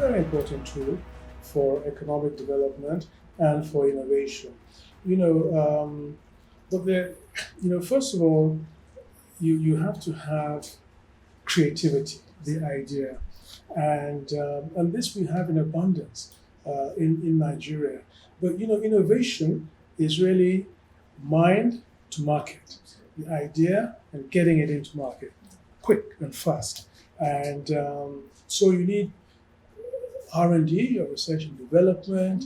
very important tool for economic development and for innovation. You know, but there, first of all, you have to have creativity, the idea, and this we have in abundance in Nigeria. But innovation is really mind to market, the idea and getting it into market quick and fast. And so you need R&D, your research and development,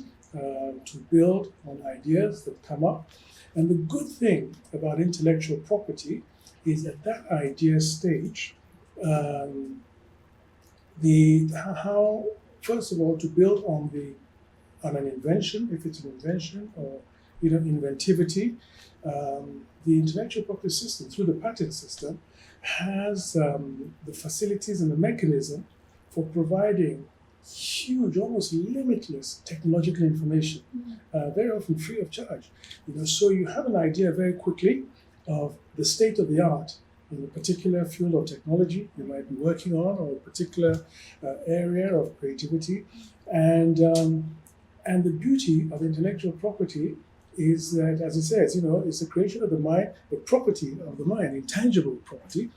to build on ideas that come up. And the good thing about intellectual property is at that idea stage, how first of all to build on an invention, if it's an invention, or inventivity. The intellectual property system through the patent system has the facilities and the mechanism for providing huge, almost limitless technological information, very often free of charge. So you have an idea very quickly of the state of the art in a particular field of technology you might be working on, or a particular area of creativity, and the beauty of intellectual property is that, as it says, it's the creation of the mind, the property of the mind, intangible property.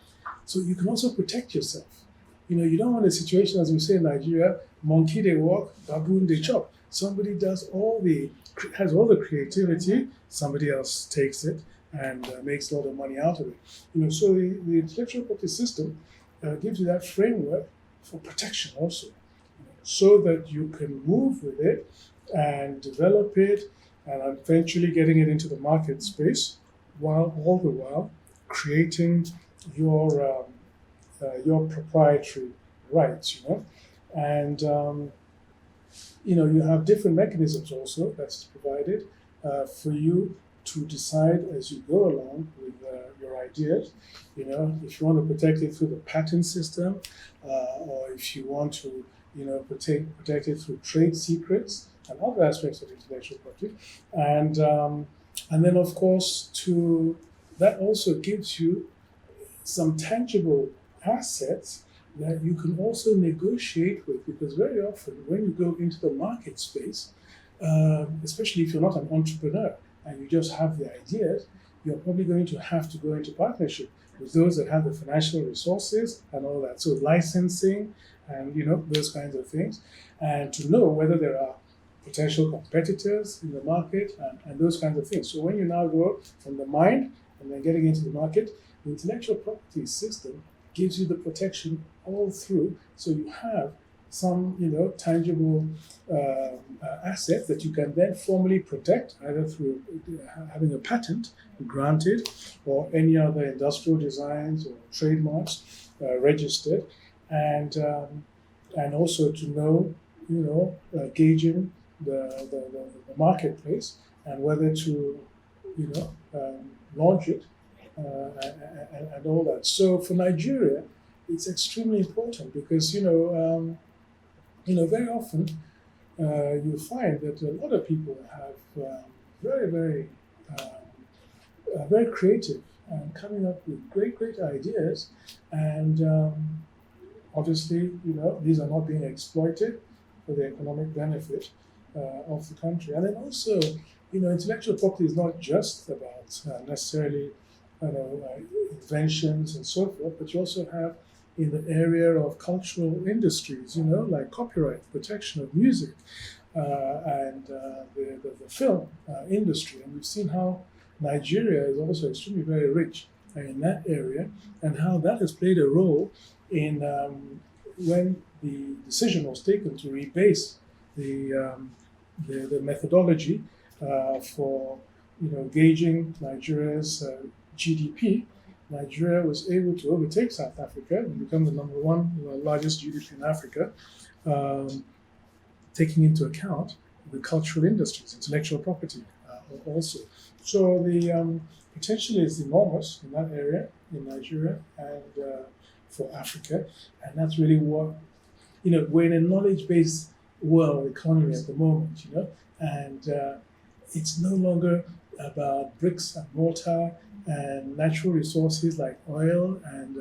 So you can also protect yourself. You don't want a situation, as we say in Nigeria, monkey they walk, baboon they chop. Somebody has all the creativity, somebody else takes it and makes a lot of money out of it. So the intellectual property system gives you that framework for protection also, so that you can move with it and develop it, and eventually getting it into the market space, while all the while creating your proprietary rights, and you have different mechanisms also that's provided for you to decide as you go along with your ideas. If you want to protect it through the patent system, or if you want to protect it through trade secrets and other aspects of intellectual property, and then of course that also gives you some tangible assets that you can also negotiate with, because very often when you go into the market space, especially if you're not an entrepreneur and you just have the ideas, you're probably going to have to go into partnership with those that have the financial resources and all that. So licensing and those kinds of things, and to know whether there are potential competitors in the market and those kinds of things. So when you now go from the mind and then getting into the market, the intellectual property system gives you the protection all through. So you have some tangible assets that you can then formally protect, either through having a patent granted or any other industrial designs or trademarks registered, and also to know gauging the marketplace and whether to launch it and all that. So for Nigeria, it's extremely important because very often you find that a lot of people have very, very, very creative and coming up with great ideas, and obviously these are not being exploited for the economic benefit of the country. And then also intellectual property is not just about necessarily inventions and so forth, but you also have in the area of cultural industries, like copyright, protection of music, and the film industry. And we've seen how Nigeria is also extremely very rich in that area, and how that has played a role in when the decision was taken to rebase the methodology for gauging Nigeria's GDP. Nigeria was able to overtake South Africa and become the number one largest GDP in Africa, taking into account the cultural industries, intellectual property also. So the potential is enormous in that area, in Nigeria and for Africa. And that's really what, we're in a knowledge-based world economy at the moment, and it's no longer about bricks and mortar and natural resources like oil and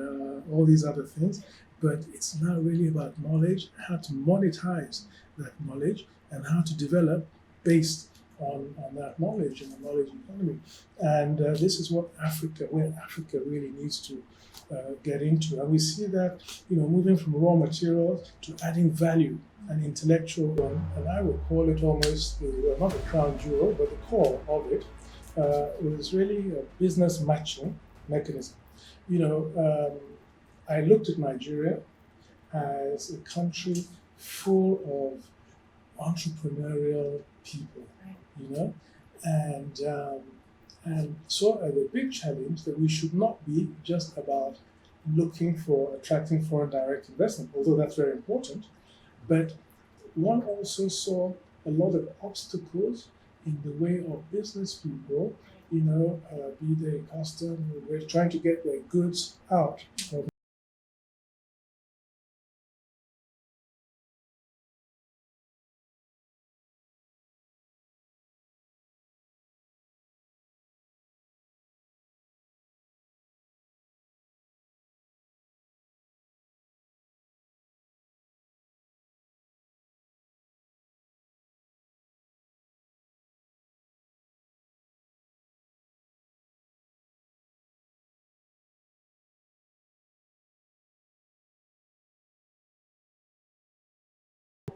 all these other things, but it's now really about knowledge, how to monetize that knowledge, and how to develop based on that knowledge and the knowledge economy. And this is where Africa really needs to get into. And we see that, moving from raw materials to adding value and intellectual one, and I would call it almost, not the crown jewel, but the core of it, was really a business matching mechanism. I looked at Nigeria as a country full of entrepreneurial people, and saw as a big challenge that we should not be just about looking for attracting foreign direct investment, although that's very important, but one also saw a lot of obstacles in the way of business people, be they custom, we're trying to get their goods out of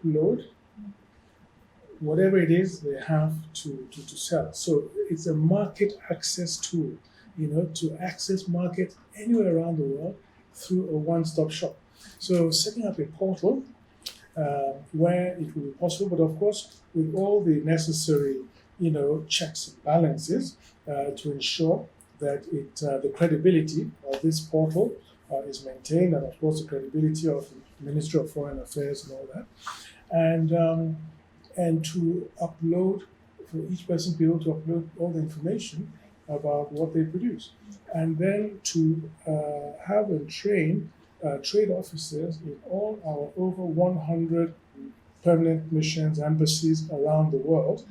load whatever it is they have to sell. So it's a market access tool, to access markets anywhere around the world through a one-stop shop. So setting up a portal where it will be possible, but of course with all the necessary, checks and balances to ensure that the credibility of this portal is maintained, and of course the credibility of the Ministry of Foreign Affairs and all that. And to upload, for each person to be able to upload all the information about what they produce. And then to have and train trade officers in all our over 100 permanent missions, embassies around the world,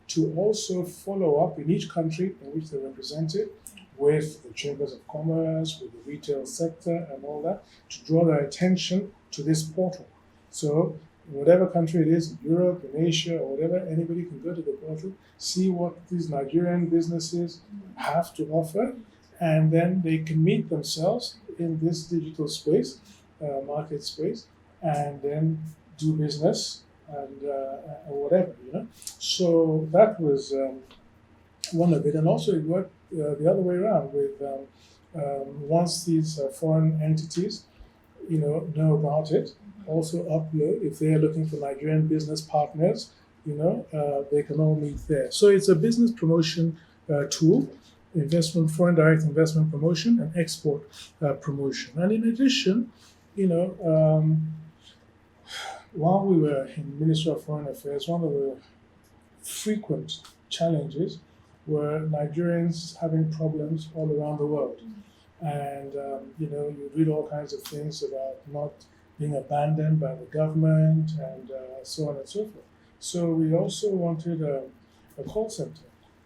to also follow up in each country in which they're represented with the chambers of commerce, with the retail sector and all that, to draw their attention to this portal. So in whatever country it is, in Europe, in Asia, or whatever, anybody can go to the portal, see what these Nigerian businesses have to offer, and then they can meet themselves in this digital space, market space, and then do business and or whatever, So that was one of it, and also it worked the other way around. With once these foreign entities, know about it, also upload. If they are looking for Nigerian business partners, they can all meet there. So it's a business promotion tool, foreign direct investment promotion, and export promotion. And in addition, while we were in Ministry of Foreign Affairs, one of the frequent challenges were Nigerians having problems all around the world. And, you read all kinds of things about not being abandoned by the government and so on and so forth. So we also wanted a call center,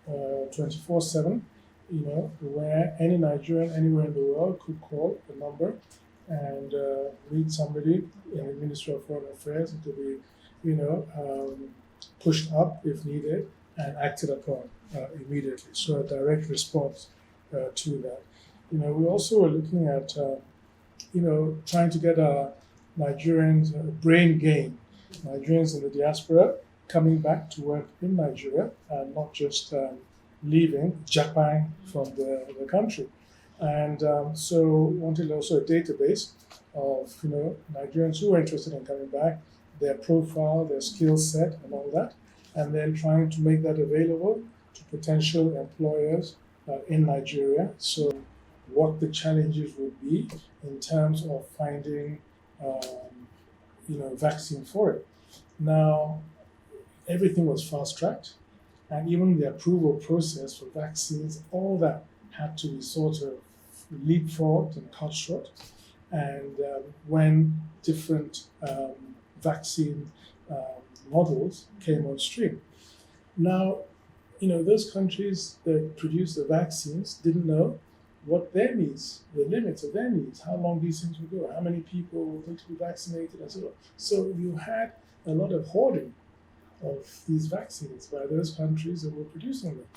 24/7, where any Nigerian anywhere in the world could call the number and meet somebody in the Ministry of Foreign Affairs. It could be, pushed up if needed and acted upon immediately. So a direct response to that. We also were looking at, trying to get Nigerians brain gain, Nigerians in the diaspora coming back to work in Nigeria and not just leaving, japping from the country. And so wanted also a database of, Nigerians who were interested in coming back, their profile, their skill set and all that, and then trying to make that available to potential employers in Nigeria. So what the challenges would be in terms of finding, vaccine for it. Now, everything was fast-tracked, and even the approval process for vaccines, all that had to be sort of leapfrogged and cut short. And when different vaccine models came on stream. Now, those countries that produced the vaccines didn't know what their needs, the limits of their needs, how long these things will go, how many people will take to be vaccinated, and so on. So you had a lot of hoarding of these vaccines by those countries that were producing them.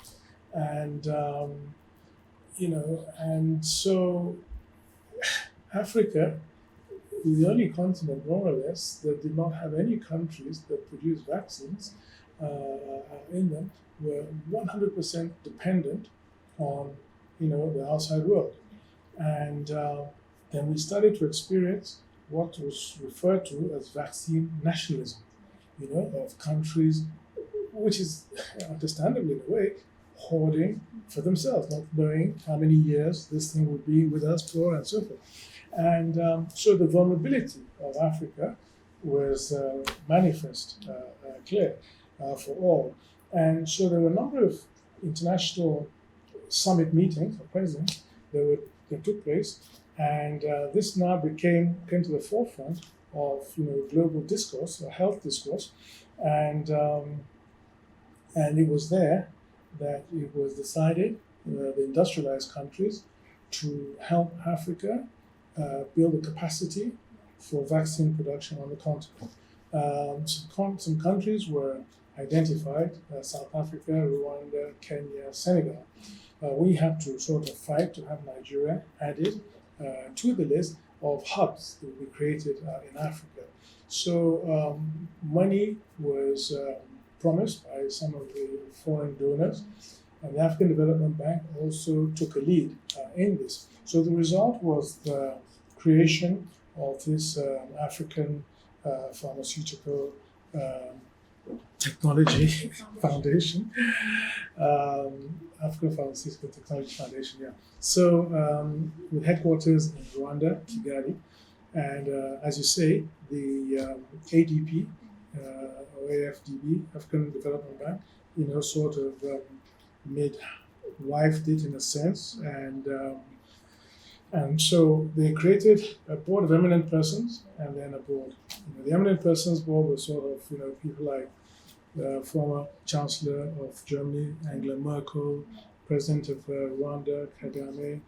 And, and so Africa, the only continent, more or less, that did not have any countries that produced vaccines in them, were 100% dependent on, the outside world. And then we started to experience what was referred to as vaccine nationalism, of countries, which is understandably in a way, hoarding for themselves, not knowing how many years this thing would be with us for, and so forth. And so the vulnerability of Africa was manifest, clear for all. And so there were a number of international summit meetings of presidents that took place, and this now came to the forefront of global discourse or health discourse, and it was there that it was decided, the industrialized countries, to help Africa build a capacity for vaccine production on the continent. Some countries were identified: South Africa, Rwanda, Kenya, Senegal. We had to sort of fight to have Nigeria added to the list of hubs that we created in Africa. So money was promised by some of the foreign donors, and the African Development Bank also took a lead in this. So the result was the creation of this African Pharmaceutical Technology Foundation, African Pharmaceutical Technology Foundation, yeah. So with headquarters in Rwanda, Kigali, and as you say, the ADB, or AFDB, African Development Bank, sort of midwifed it in a sense, and so they created a board of eminent persons, and then a board. The eminent persons board was sort of people like the former Chancellor of Germany, Angela Merkel, President of Rwanda, Kagame,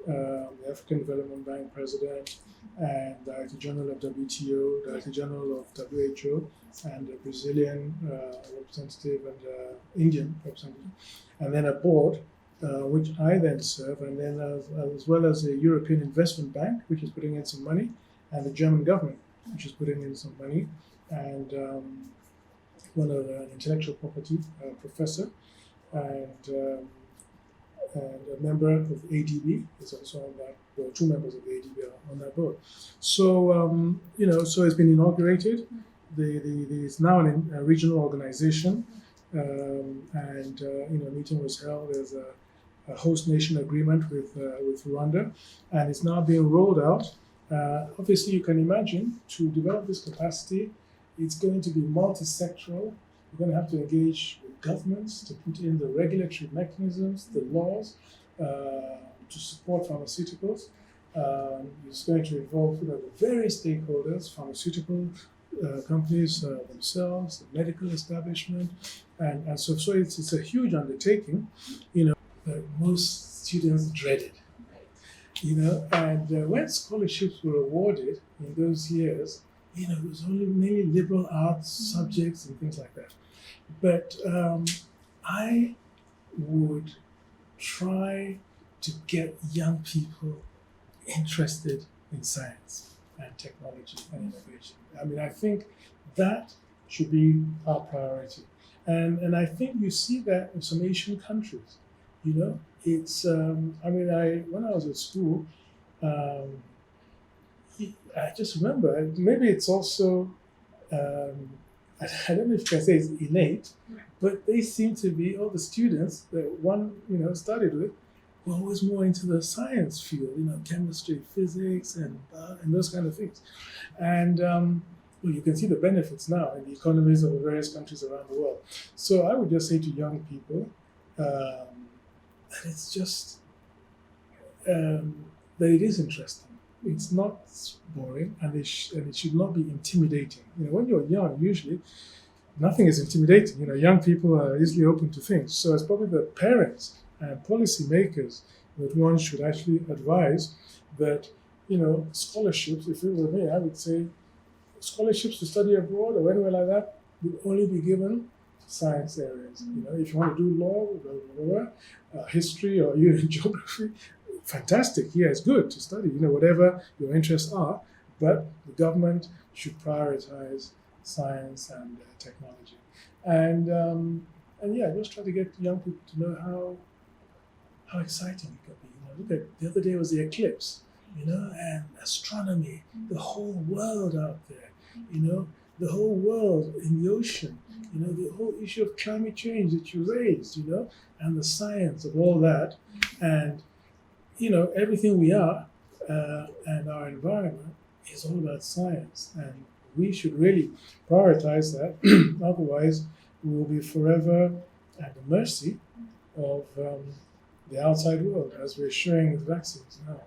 the African Development Bank President, and Director General of WTO, Director General of WHO, and a Brazilian representative and Indian representative, and then a board, which I then serve, and then as well as the European Investment Bank, which is putting in some money, and the German government, which is putting in some money, and one of an intellectual property professor, and a member of ADB is also on that. Well, two members of ADB are on that board. So so it's been inaugurated. It's now a regional organization, and a meeting was held. There's a host nation agreement with Rwanda, and it's now being rolled out. Obviously, you can imagine, to develop this capacity, it's going to be multi-sectoral. You're going to have to engage with governments to put in the regulatory mechanisms, the laws to support pharmaceuticals. It's going to involve the various stakeholders, pharmaceutical companies themselves, the medical establishment, and so it's a huge undertaking, that most students dreaded. And when scholarships were awarded in those years, it was only mainly liberal arts subjects and things like that. But I would try to get young people interested in science and technology and innovation. I think that should be our priority. And I think you see that in some Asian countries. It's, when I was at school, I just remember, maybe it's also, I don't know if you can say it's innate, but they seem to be, all the students that one, studied with, were always more into the science field, chemistry, physics, and those kind of things. And you can see the benefits now in the economies of the various countries around the world. So I would just say to young people, that it's just, that it is interesting. It's not boring, and it should not be intimidating. When you're young, usually nothing is intimidating. Young people are easily open to things. So it's probably the parents and policymakers that one should actually advise that, scholarships, if it were me, I would say scholarships to study abroad or anywhere like that would only be given to science areas. If you want to do law, history, or even geography, fantastic. Yeah, it's good to study, whatever your interests are, but the government should prioritize science and technology. And yeah, just try to get young people to know how exciting it could be. Look at the other day was the eclipse, and astronomy, the whole world out there, the whole world in the ocean, the whole issue of climate change that you raised, and the science of all that, and everything we are and our environment is all about science, and we should really prioritize that. Otherwise, we will be forever at the mercy of the outside world, as we're showing with vaccines now.